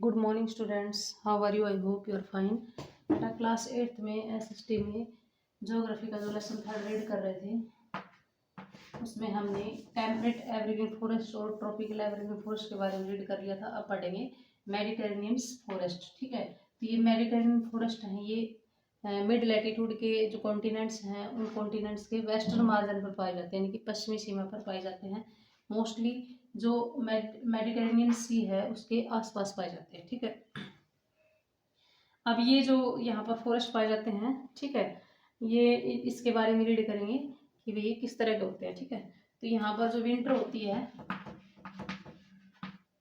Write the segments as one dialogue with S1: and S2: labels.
S1: Good morning students, how are you? I hope you are fine. बेटा class 8th में SST में geography का जो लेसन थर्ड रीड कर रहे थे उसमें हमने टेम्परेट एवरग्रीन फॉरेस्ट और ट्रॉपिकल एवरग्रीन फॉरेस्ट के बारे में रीड कर लिया था। अब पढ़ेंगे मेडिटेरेनियन फॉरेस्ट। ठीक है, तो ये मेडिटेरेनियन फॉरेस्ट हैं, ये मिड लैटिट्यूड के जो कॉन्टिनेंट्स हैं उन कॉन्टिनेंट्स के वेस्टर्न मार्जिन पर पाए जाते हैं, यानी कि पश्चिमी सीमा पर पाए जाते हैं। मोस्टली जो मेडिटेरेनियन सी है उसके आसपास पाए जाते हैं। ठीक है, अब ये जो यहाँ पर फॉरेस्ट पाए जाते हैं, ठीक है, ये इसके बारे में रीड करेंगे कि भाई किस तरह के होते हैं। ठीक है, तो यहाँ पर जो विंटर होती है,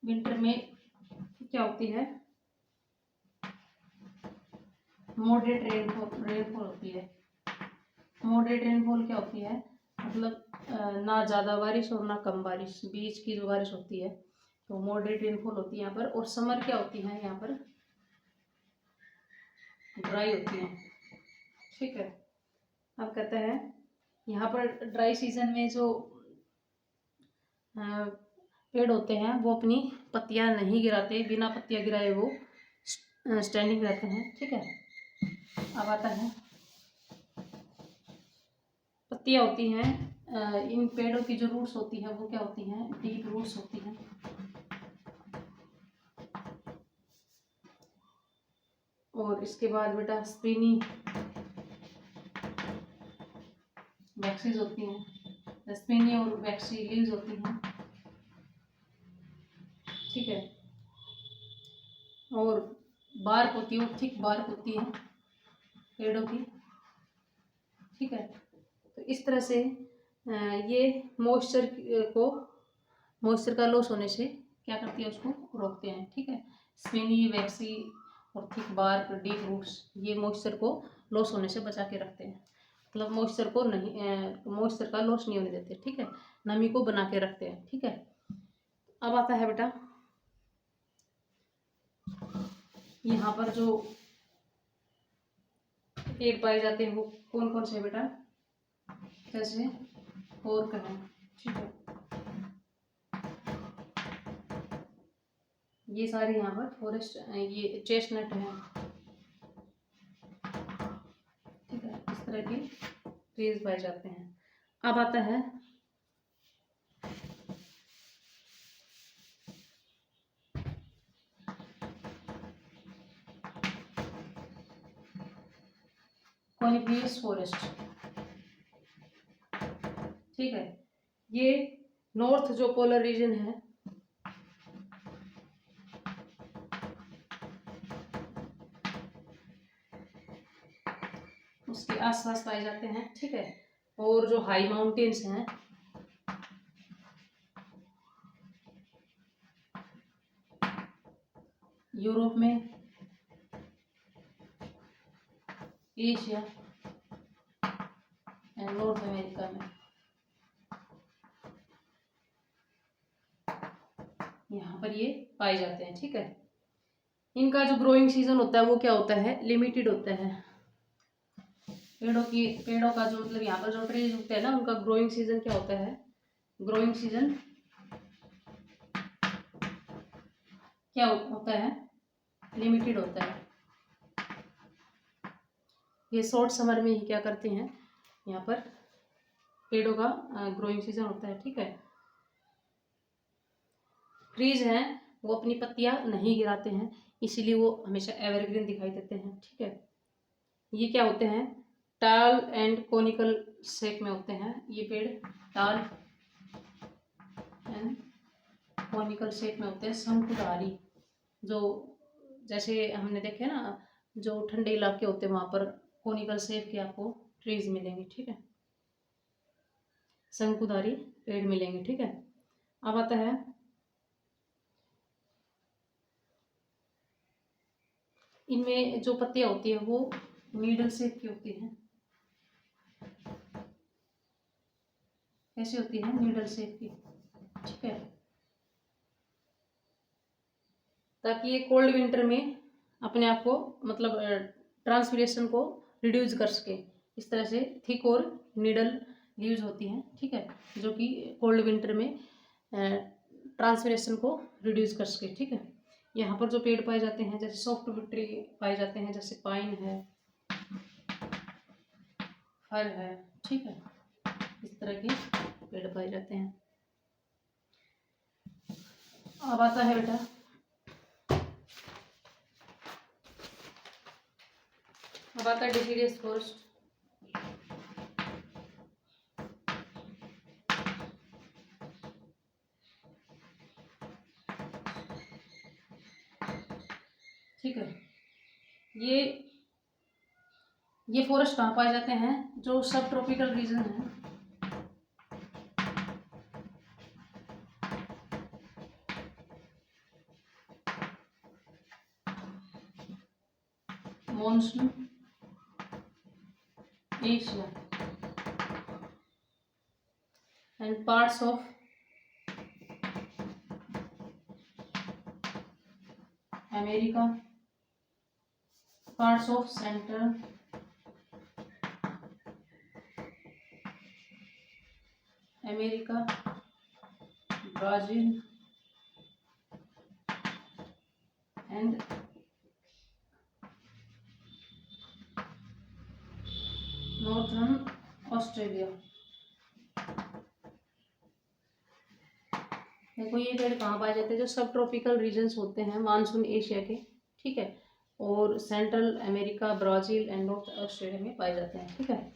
S1: विंटर में क्या होती है, मॉडरेट रेनफॉल होती है। मॉडरेट रेनफॉल क्या होती है, मतलब ना ज़्यादा बारिश और ना कम बारिश, बीच की जो बारिश होती है, तो मॉडरेट रेनफॉल होती है यहाँ पर। और समर क्या होती है, यहाँ पर ड्राई होती है। ठीक है, अब कहते हैं यहाँ पर ड्राई सीजन में जो पेड़ होते हैं वो अपनी पत्तियां नहीं गिराते, बिना पत्तियां गिराए वो स्टैंडिंग रहते हैं। ठीक है, अब आता है पत्तियां होती हैं, इन पेड़ों की जो रूट्स होती है वो क्या होती हैं, डीप रूट्स होती हैं। और इसके बाद बेटा स्पिनी वैक्सीज होती हैं, स्पिनी और वैक्सी लीव्स होती हैं। ठीक है, और बार्क होती है, थिक बार्क होती है पेड़ों की। ठीक है, तो इस तरह से ये मॉइस्चर का लॉस होने से क्या करती है, उसको रोकते हैं। ठीक है, स्पिनी वैक्सी और थिक बार्क डीप रूट्स ये मॉइस्चर को लॉस होने से बचा के रखते हैं, मतलब मॉइस्चर का लॉस नहीं होने देते। ठीक है, नमी को बना के रखते हैं। ठीक है, अब आता है बेटा यहाँ पर जो पेड़ पाए जाते हैं वो कौन कौन से बेटा, जैसे ओक है। ठीक है, ये सारे यहाँ पर फॉरेस्ट, ये चेस्टनट है। ठीक है, इस तरह के ट्रीज पाए जाते हैं। अब आता है कॉनिफियस फॉरेस्ट। ठीक है, ये नॉर्थ जो पोलर रीजन है उसके आसपास पाए जाते हैं। ठीक है, और जो हाई माउंटेन्स हैं यूरोप में, एशिया एंड नॉर्थ अमेरिका में, यहाँ पर ये पाए जाते हैं। ठीक है, इनका जो ग्रोइंग सीजन होता है वो क्या होता है, लिमिटेड होता है। पेड़ों का जो मतलब यहाँ पर जो ट्रीज उगते हैं ना उनका ग्रोइंग सीजन क्या होता है, ग्रोइंग सीजन क्या होता है, लिमिटेड होता है। ये शॉर्ट समर में ही क्या करते हैं, यहाँ पर पेड़ों का ग्रोइंग सीजन होता है। ठीक है, ट्रीज हैं वो अपनी पत्तियां नहीं गिराते हैं, इसीलिए वो हमेशा एवरग्रीन दिखाई देते हैं। ठीक है, ये क्या होते हैं, टाल एंड कोनिकल शेप में होते हैं ये पेड़, टाल एंड कोनिकल शेप में होते हैं, शंकुधारी। जो जैसे हमने देखे ना, जो ठंडे इलाके होते हैं वहां पर कोनिकल शेप के आपको ट्रीज मिलेंगे। ठीक है, शंकुधारी पेड़ मिलेंगे। ठीक है, अब आता है इनमें जो पत्तियां होती है वो नीडल शेप की होती है। कैसी होती है, नीडल शेप की। ठीक है, ताकि ये कोल्ड विंटर में अपने आप को मतलब ट्रांसपिरेशन को रिड्यूस कर सके। इस तरह से थिक और नीडल लीव्स होती हैं। ठीक है, जो कि कोल्ड विंटर में ट्रांसपिरेशन को रिड्यूस कर सके। ठीक है, यहाँ पर जो पेड़ पाए जाते हैं जैसे सॉफ्टवुड ट्री पाए जाते हैं, जैसे पाइन है, फर है, ठीक है, इस तरह के पेड़ पाए जाते हैं। अब आता है बेटा डिसीडियस फॉरेस्ट। ठीक है, ये फॉरेस्ट कहाँ पाए जाते हैं? जो सब ट्रॉपिकल रीजन है, monsoon Asia and parts of America, parts of central America, Brazil and northern Australia. देखो ये पेड़ कहाँ पाए जाते हैं? जो सब ट्रॉपिकल रीजन्स होते हैं मानसून एशिया के, ठीक है, और central America, Brazil and north Australia में पाए जाते हैं, ठीक है।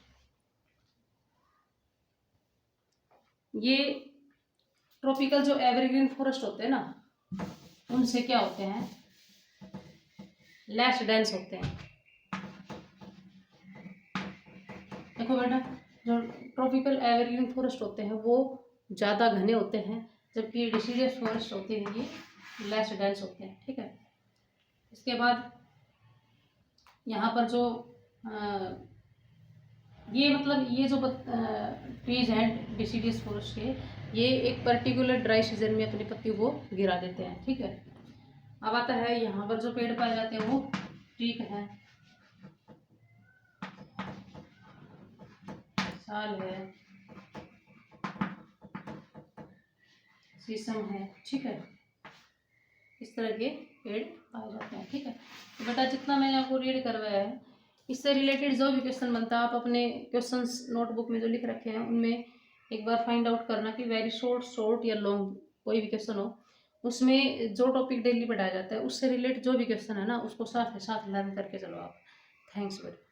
S1: ये ट्रॉपिकल जो एवरग्रीन फॉरेस्ट होते हैं ना, उनसे क्या होते हैं? लेस डेंस होते हैं। देखो बेटा, जो ट्रॉपिकल एवरग्रीन फॉरेस्ट होते हैं वो ज़्यादा घने होते हैं, जबकि डिसीडियस फॉरेस्ट होते हैं ये लेस डेंस होते हैं, ठीक है। इसके बाद यहाँ पर जो ये मतलब ये जो ट्रीज हैं डिसीडियस फॉरेस्ट के, ये एक पर्टिकुलर ड्राई सीजन में अपनी पत्तियों को गिरा देते हैं, ठीक है। अब आता है यहाँ पर जो पेड़ पाए जाते हैं वो टीक है, साल है, शीशम है, ठीक है, इस तरह के पेड़ पाए जाते हैं, ठीक है। तो बेटा जितना मैंने आपको रीड करवाया है, इससे रिलेटेड जो भी क्वेश्चन बनता है आप अपने क्वेश्चंस नोटबुक में जो लिख रखे हैं उनमें एक बार फाइंड आउट करना कि वेरी शॉर्ट या लॉन्ग कोई भी क्वेश्चन हो, उसमें जो टॉपिक डेली पढ़ाया जाता है उससे रिलेटेड जो भी क्वेश्चन है ना उसको साथ ही साथ लर्न करके चलो आप। थैंक्स बेटा।